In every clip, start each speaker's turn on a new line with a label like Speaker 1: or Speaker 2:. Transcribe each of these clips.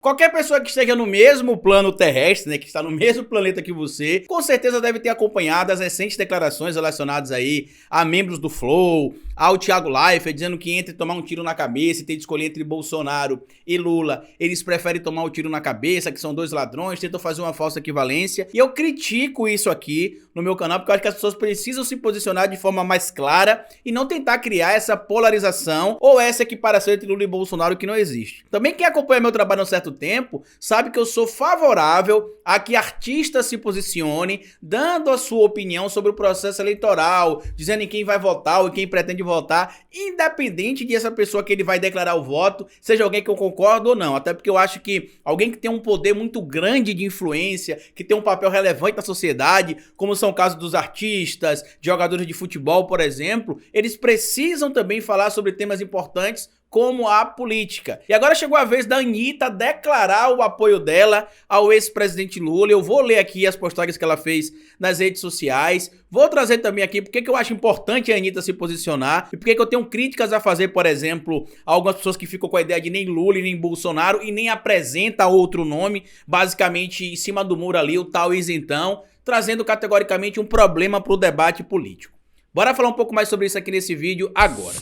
Speaker 1: Qualquer pessoa que esteja no mesmo plano terrestre, né, que está no mesmo planeta que você, com certeza deve ter acompanhado as recentes declarações relacionadas aí a membros do Flow, ao Thiago Leifert, dizendo que entre tomar um tiro na cabeça e ter de escolher entre Bolsonaro e Lula, eles preferem tomar um tiro na cabeça, que são dois ladrões, tentam fazer uma falsa equivalência. E eu critico isso aqui no meu canal, porque eu acho que as pessoas precisam se posicionar de forma mais clara e não tentar criar essa polarização ou essa equiparação entre Lula e Bolsonaro que não existe. Também quem acompanha meu trabalho há um certo tempo, sabe que eu sou favorável a que artistas se posicionem, dando a sua opinião sobre o processo eleitoral, dizendo em quem vai votar ou em quem pretende votar, independente de essa pessoa que ele vai declarar o voto, seja alguém que eu concordo ou não. Até porque eu acho que alguém que tem um poder muito grande de influência, que tem um papel relevante na sociedade, como são o caso dos artistas, jogadores de futebol, por exemplo, eles precisam também falar sobre temas importantes como a política. E agora chegou a vez da Anitta declarar o apoio dela ao ex-presidente Lula. Eu vou ler aqui as postagens que ela fez nas redes sociais. Vou trazer também aqui porque que eu acho importante a Anitta se posicionar e porque que eu tenho críticas a fazer, por exemplo, a algumas pessoas que ficam com a ideia de nem Lula e nem Bolsonaro e nem apresenta outro nome, basicamente em cima do muro ali, o tal isentão, trazendo categoricamente um problema para o debate político. Bora falar um pouco mais sobre isso aqui nesse vídeo agora.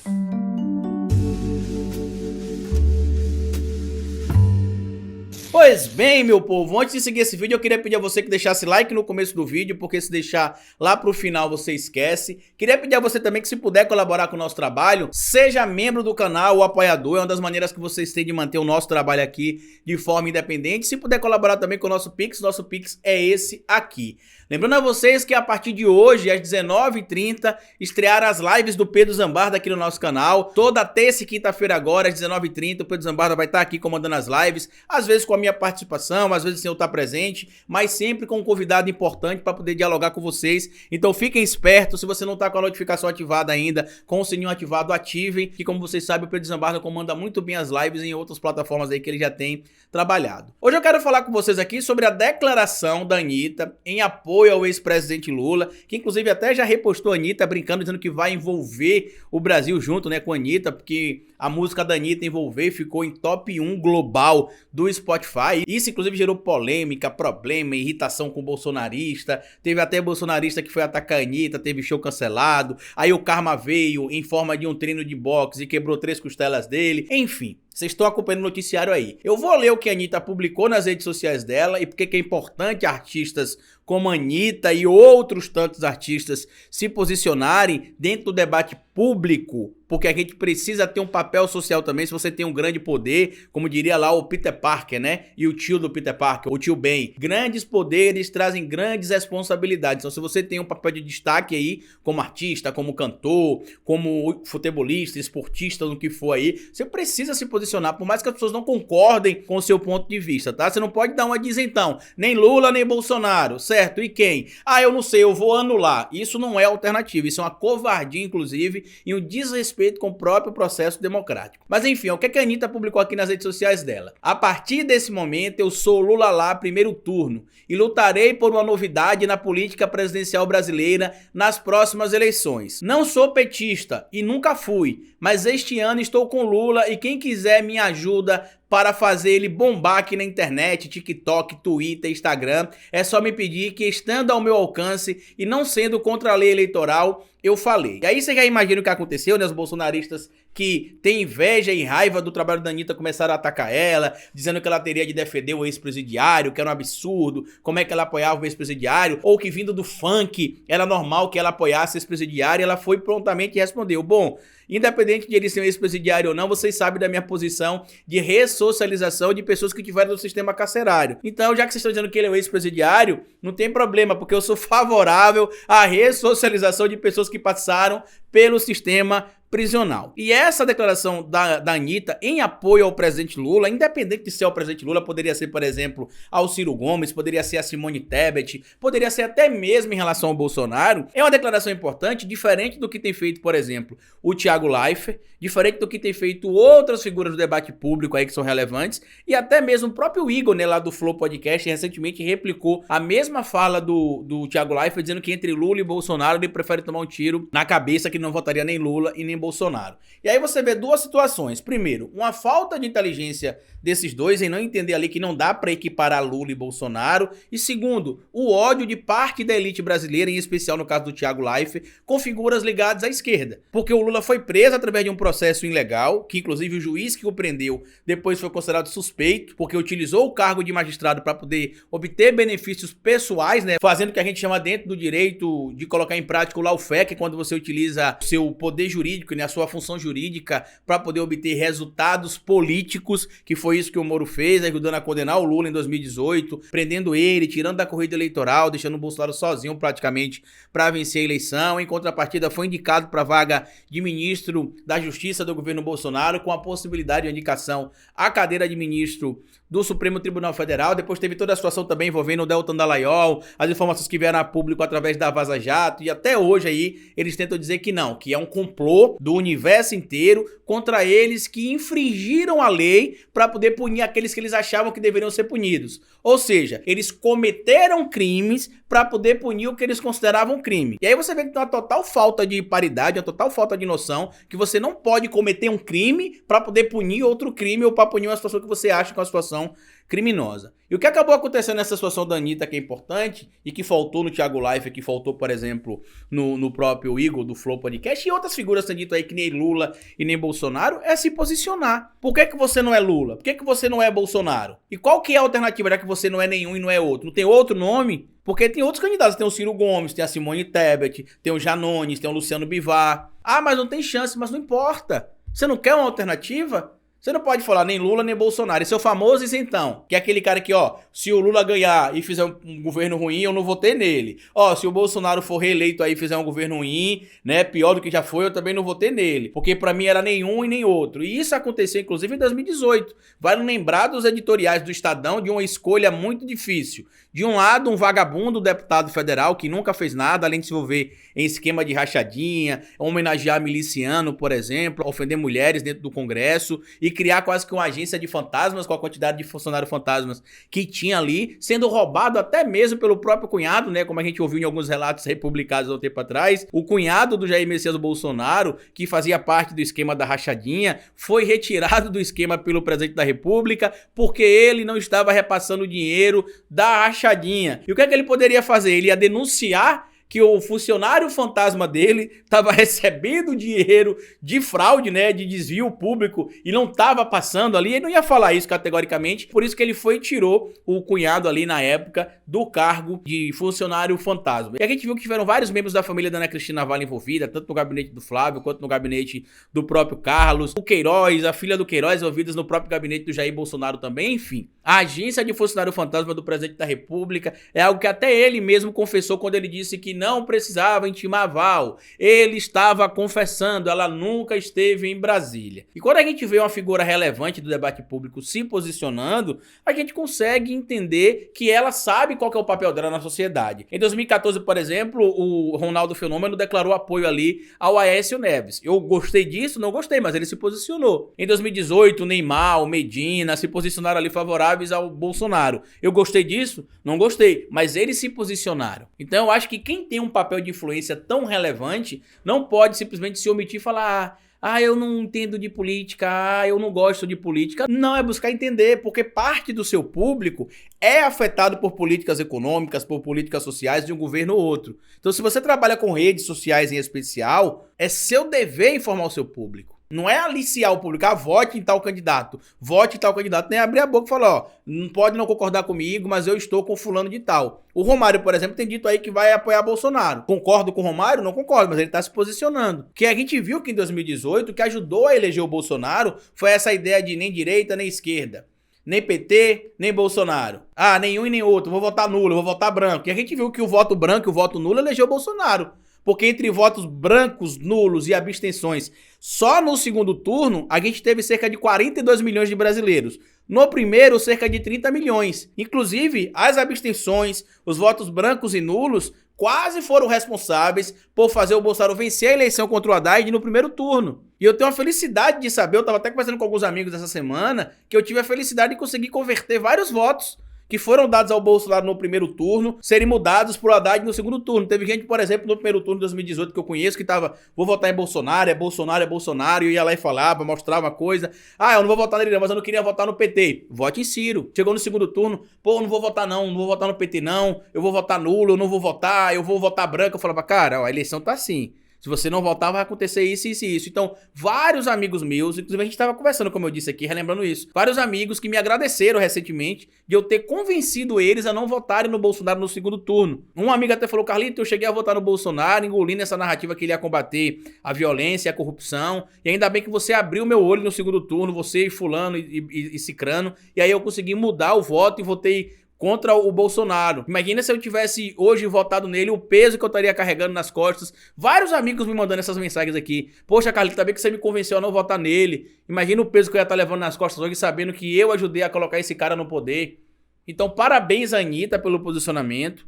Speaker 1: Pois bem, meu povo, antes de seguir esse vídeo eu queria pedir a você que deixasse like no começo do vídeo, porque se deixar lá pro final você esquece. Queria pedir a você também que, se puder colaborar com o nosso trabalho, seja membro do canal ou apoiador, é uma das maneiras que vocês têm de manter o nosso trabalho aqui de forma independente. Se puder colaborar também com o nosso Pix é esse aqui. Lembrando a vocês que a partir de hoje, às 19h30, estrearam as lives do Pedro Zambarda aqui no nosso canal. Toda terça e quinta-feira agora, às 19h30, o Pedro Zambarda vai estar aqui comandando as lives, às vezes com a minha participação, às vezes sem eu estar presente, mas sempre com um convidado importante para poder dialogar com vocês. Então fiquem espertos, se você não está com a notificação ativada ainda, com o sininho ativado, ativem, que como vocês sabem, o Pedro Zambarda comanda muito bem as lives em outras plataformas aí que ele já tem trabalhado. Hoje eu quero falar com vocês aqui sobre a declaração da Anitta em apoio ao ex-presidente Lula, que inclusive até já repostou a Anitta brincando, dizendo que vai envolver o Brasil junto, né, com a Anitta, porque a música da Anitta Envolver ficou em top 1 global do Spotify. Isso inclusive gerou polêmica, problema, irritação com o bolsonarista. Teve até bolsonarista que foi atacar a Anitta, teve show cancelado. Aí o karma veio em forma de um treino de boxe e quebrou 3 costelas dele. Enfim, vocês estão acompanhando o noticiário aí. Eu vou ler o que a Anitta publicou nas redes sociais dela e porque que é importante artistas como a Anitta e outros tantos artistas se posicionarem dentro do debate público, porque a gente precisa ter um papel social também. Se você tem um grande poder, como diria lá o Peter Parker, né? E o tio do Peter Parker, o tio Ben. Grandes poderes trazem grandes responsabilidades. Então se você tem um papel de destaque aí, como artista, como cantor, como futebolista, esportista, no que for aí, você precisa se posicionar, por mais que as pessoas não concordem com o seu ponto de vista, tá? Você não pode dar uma isentão, nem Lula, nem Bolsonaro, certo? E quem? Ah, eu não sei, eu vou anular. Isso não é alternativa, isso é uma covardia, inclusive, e um desrespeito com o próprio processo democrático. Mas enfim, o que a Anitta publicou aqui nas redes sociais dela? A partir desse momento, eu sou Lula lá, primeiro turno, e lutarei por uma novidade na política presidencial brasileira nas próximas eleições. Não sou petista e nunca fui, mas este ano estou com Lula e quem quiser me ajuda para fazer ele bombar aqui na internet, TikTok, Twitter, Instagram. É só me pedir que, estando ao meu alcance e não sendo contra a lei eleitoral, eu falei. E aí você já imagina o que aconteceu, né? Os bolsonaristas que têm inveja e raiva do trabalho da Anitta começaram a atacar ela, dizendo que ela teria de defender o ex-presidiário, que era um absurdo, como é que ela apoiava o ex-presidiário, ou que vindo do funk era normal que ela apoiasse o ex-presidiário. Ela foi prontamente e respondeu: bom, independente de ele ser um ex-presidiário ou não, vocês sabem da minha posição de ressocialização de pessoas que tiveram no sistema carcerário. Então, já que vocês estão dizendo que ele é um ex-presidiário, não tem problema, porque eu sou favorável à ressocialização de pessoas que passaram pelo sistema prisional. E essa declaração da Anitta em apoio ao presidente Lula, independente de ser o presidente Lula, poderia ser, por exemplo, ao Ciro Gomes, poderia ser a Simone Tebet, poderia ser até mesmo em relação ao Bolsonaro, é uma declaração importante, diferente do que tem feito, por exemplo, o Thiago Leifert, diferente do que tem feito outras figuras do debate público aí que são relevantes, e até mesmo o próprio Igor, né, lá do Flow Podcast, recentemente replicou a mesma fala do Thiago Leifert, dizendo que entre Lula e Bolsonaro ele prefere tomar um tiro na cabeça, que não votaria nem Lula e nem nem Bolsonaro. E aí você vê duas situações. Primeiro, uma falta de inteligência desses dois em não entender ali que não dá para equiparar Lula e Bolsonaro. E segundo, o ódio de parte da elite brasileira, em especial no caso do Thiago Leifert, com figuras ligadas à esquerda. Porque o Lula foi preso através de um processo ilegal, que inclusive o juiz que o prendeu depois foi considerado suspeito, porque utilizou o cargo de magistrado para poder obter benefícios pessoais, né, fazendo o que a gente chama dentro do direito de colocar em prática o lawfare, que é quando você utiliza o seu poder jurídico, né, a sua função jurídica para poder obter resultados políticos, que foi isso que o Moro fez, ajudando a condenar o Lula em 2018, prendendo ele, tirando da corrida eleitoral, deixando o Bolsonaro sozinho praticamente para vencer a eleição. Em contrapartida, foi indicado para a vaga de ministro da Justiça do governo Bolsonaro, com a possibilidade de indicação à cadeira de ministro do Supremo Tribunal Federal. Depois teve toda a situação também envolvendo o Deltan Dallagnol, as informações que vieram a público através da Vaza Jato, e até hoje aí eles tentam dizer que não, que é um complô do universo inteiro contra eles que infringiram a lei para poder punir aqueles que eles achavam que deveriam ser punidos. Ou seja, eles cometeram crimes para poder punir o que eles consideravam crime. E aí você vê que tem uma total falta de paridade, uma total falta de noção, que você não pode cometer um crime para poder punir outro crime ou para punir uma situação que você acha que é uma situação criminosa. E o que acabou acontecendo nessa situação da Anitta, que é importante, e que faltou no Thiago Leifert, que faltou, por exemplo, no próprio Igor do Flow Podcast, e outras figuras têm dito aí que nem Lula e nem Bolsonaro, é se posicionar. Por que você não é Lula? Por que você não é Bolsonaro? E qual que é a alternativa, já que você não é nenhum e não é outro? Não tem outro nome? Porque tem outros candidatos, tem o Ciro Gomes, tem a Simone Tebet, tem o Janones, tem o Luciano Bivar. Ah, mas não tem chance, mas não importa. Você não quer uma alternativa? Você não pode falar nem Lula nem Bolsonaro. Esse é o famoso isentão, que é aquele cara que, ó, se o Lula ganhar e fizer um governo ruim, eu não votei nele. Ó, se o Bolsonaro for reeleito aí e fizer um governo ruim, né, pior do que já foi, eu também não votei nele. Porque pra mim era nenhum e nem outro. E isso aconteceu, inclusive, em 2018. Vale lembrar dos editoriais do Estadão de uma escolha muito difícil. De um lado, um vagabundo deputado federal que nunca fez nada, além de se envolver em esquema de rachadinha, homenagear miliciano, por exemplo, ofender mulheres dentro do Congresso e criar quase que uma agência de fantasmas com a quantidade de funcionários fantasmas que tinha ali, sendo roubado até mesmo pelo próprio cunhado, né, como a gente ouviu em alguns relatos republicados há um tempo atrás. O cunhado do Jair Messias Bolsonaro, que fazia parte do esquema da rachadinha, foi retirado do esquema pelo presidente da República porque ele não estava repassando o dinheiro da rachadinha. E o que é que ele poderia fazer? Ele ia denunciar que o funcionário fantasma dele estava recebendo dinheiro de fraude, né, de desvio público, e não estava passando ali. Ele não ia falar isso categoricamente, por isso que ele foi e tirou o cunhado ali na época do cargo de funcionário fantasma. E a gente viu que tiveram vários membros da família da Ana Cristina Navalny envolvida, tanto no gabinete do Flávio quanto no gabinete do próprio Carlos, o Queiroz, a filha do Queiroz envolvidas no próprio gabinete do Jair Bolsonaro também. Enfim, a agência de funcionário fantasma do presidente da República é algo que até ele mesmo confessou quando ele disse que não precisava intimar a Val. Ele estava confessando, ela nunca esteve em Brasília. E quando a gente vê uma figura relevante do debate público se posicionando, a gente consegue entender que ela sabe qual que é o papel dela na sociedade. Em 2014, por exemplo, o Ronaldo Fenômeno declarou apoio ali ao Aécio Neves. Eu gostei disso? Não gostei, mas ele se posicionou. Em 2018, o Neymar, o Medina se posicionaram ali favoráveis ao Bolsonaro. Eu gostei disso? Não gostei, mas eles se posicionaram. Então eu acho que quem tem um papel de influência tão relevante não pode simplesmente se omitir e falar: ah, eu não entendo de política, ah, eu não gosto de política. Não, é buscar entender, porque parte do seu público é afetado por políticas econômicas, por políticas sociais de um governo ou outro. Então, se você trabalha com redes sociais em especial, é seu dever informar o seu público. Não é aliciar o público, vote em tal candidato, vote em tal candidato, nem abrir a boca e falar, ó, não pode não concordar comigo, mas eu estou com fulano de tal. O Romário, por exemplo, tem dito aí que vai apoiar Bolsonaro. Concordo com o Romário? Não concordo, mas ele está se posicionando. Que a gente viu que em 2018, o que ajudou a eleger o Bolsonaro foi essa ideia de nem direita nem esquerda. Nem PT, nem Bolsonaro. Ah, nenhum e nem outro, vou votar nulo, vou votar branco. E a gente viu que o voto branco e o voto nulo elegeu o Bolsonaro. Porque entre votos brancos, nulos e abstenções, só no segundo turno, a gente teve cerca de 42 milhões de brasileiros. No primeiro, cerca de 30 milhões. Inclusive, as abstenções, os votos brancos e nulos, quase foram responsáveis por fazer o Bolsonaro vencer a eleição contra o Haddad no primeiro turno. E eu tenho a felicidade de saber, eu estava até conversando com alguns amigos essa semana, que eu tive a felicidade de conseguir converter vários votos que foram dados ao Bolsonaro no primeiro turno serem mudados por Haddad no segundo turno. Teve gente, por exemplo, no primeiro turno de 2018 que eu conheço que tava, vou votar em Bolsonaro, é Bolsonaro, é Bolsonaro, e ia lá e falava, mostrava uma coisa, eu não vou votar nele não, mas eu não queria votar no PT. Vote em Ciro. Chegou no segundo turno, pô, não vou votar não vou votar no PT não, eu vou votar nulo, eu não vou votar, eu vou votar branco. Eu falava, cara, ó, a eleição tá assim. Se você não votar, vai acontecer isso, isso e isso. Então, vários amigos meus, inclusive a gente estava conversando, como eu disse aqui, relembrando isso. Vários amigos que me agradeceram recentemente de eu ter convencido eles a não votarem no Bolsonaro no segundo turno. Um amigo até falou, Carlito, eu cheguei a votar no Bolsonaro, engolindo essa narrativa que ele ia combater a violência e a corrupção. E ainda bem que você abriu meu olho no segundo turno, você e fulano e cicrano. E aí eu consegui mudar o voto e votei contra o Bolsonaro. Imagina se eu tivesse hoje votado nele, o peso que eu estaria carregando nas costas. Vários amigos me mandando essas mensagens aqui. Poxa, Carlito, tá bem que você me convenceu a não votar nele. Imagina o peso que eu ia estar levando nas costas hoje, sabendo que eu ajudei a colocar esse cara no poder. Então, parabéns, Anitta, pelo posicionamento.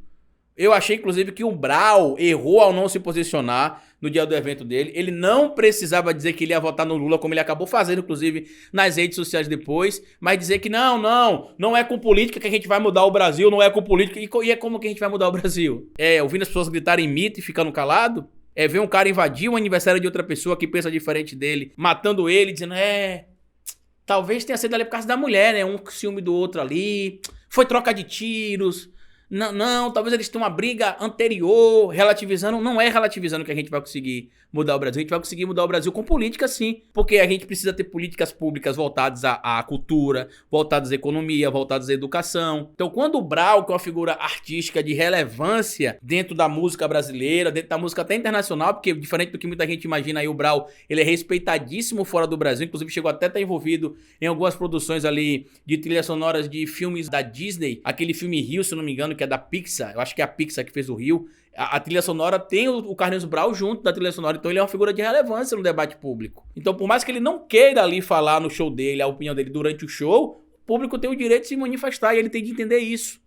Speaker 1: Eu achei, inclusive, que o Brau errou ao não se posicionar no dia do evento dele. Ele não precisava dizer que ele ia votar no Lula, como ele acabou fazendo, inclusive, nas redes sociais depois. Mas dizer que não é com política que a gente vai mudar o Brasil, não é com política. E é como que a gente vai mudar o Brasil? É ouvindo as pessoas gritarem mito e ficando calado? É ver um cara invadir o aniversário de outra pessoa que pensa diferente dele, matando ele, dizendo, talvez tenha sido ali por causa da mulher, né? Um ciúme do outro ali, foi troca de tiros. Não, talvez eles tenham uma briga anterior, relativizando. Não é relativizando que a gente vai conseguir mudar o Brasil. A gente vai conseguir mudar o Brasil com política, sim. Porque a gente precisa ter políticas públicas voltadas à cultura, voltadas à economia, voltadas à educação. Então, quando o Brau, que é uma figura artística de relevância dentro da música brasileira, dentro da música até internacional, porque diferente do que muita gente imagina aí, o Brau, ele é respeitadíssimo fora do Brasil. Inclusive, chegou até a estar envolvido em algumas produções ali de trilhas sonoras de filmes da Disney. Aquele filme Rio, se não me engano, que é da Pixar, eu acho que é a Pixar que fez o Rio, a trilha sonora tem o Carlinhos Brau junto da trilha sonora, então ele é uma figura de relevância no debate público. Então, por mais que ele não queira ali falar no show dele, a opinião dele durante o show, o público tem o direito de se manifestar e ele tem de entender isso.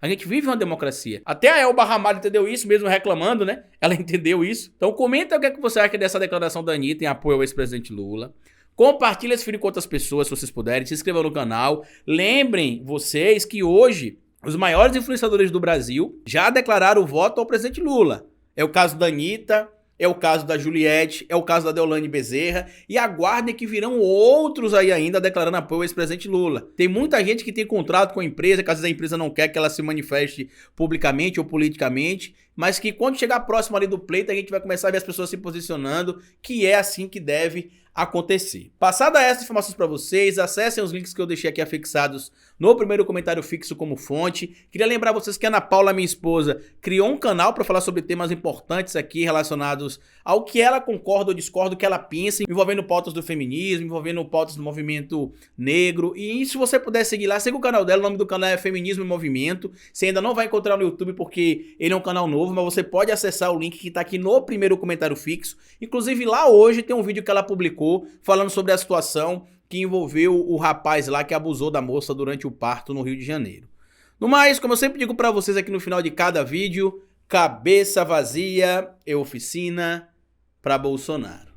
Speaker 1: A gente vive uma democracia. Até a Elba Ramalho entendeu isso, mesmo reclamando, né? Ela entendeu isso. Então comenta o que é que você acha dessa declaração da Anitta em apoio ao ex-presidente Lula. Compartilha esse vídeo com outras pessoas, se vocês puderem. Se inscrevam no canal. Lembrem vocês que hoje os maiores influenciadores do Brasil já declararam o voto ao presidente Lula. É o caso da Anitta, é o caso da Juliette, é o caso da Deolane Bezerra. E aguardem que virão outros aí ainda declarando apoio ao ex-presidente Lula. Tem muita gente que tem contrato com a empresa, que às vezes a empresa não quer que ela se manifeste publicamente ou politicamente, mas que quando chegar próximo ali do pleito a gente vai começar a ver as pessoas se posicionando, que é assim que deve acontecer. Passada essas informações para vocês, acessem os links que eu deixei aqui afixados no primeiro comentário fixo como fonte. Queria lembrar vocês que a Ana Paula, minha esposa, criou um canal para falar sobre temas importantes aqui relacionados ao que ela concorda ou discorda, o que ela pensa, envolvendo pautas do feminismo, envolvendo pautas do movimento negro. E se você puder seguir lá, siga o canal dela, o nome do canal é Feminismo em Movimento. Você ainda não vai encontrar no YouTube porque ele é um canal novo, mas você pode acessar o link que está aqui no primeiro comentário fixo. Inclusive lá hoje tem um vídeo que ela publicou falando sobre a situação que envolveu o rapaz lá que abusou da moça durante o parto no Rio de Janeiro. No mais, como eu sempre digo pra vocês aqui no final de cada vídeo, cabeça vazia é oficina pra Bolsonaro.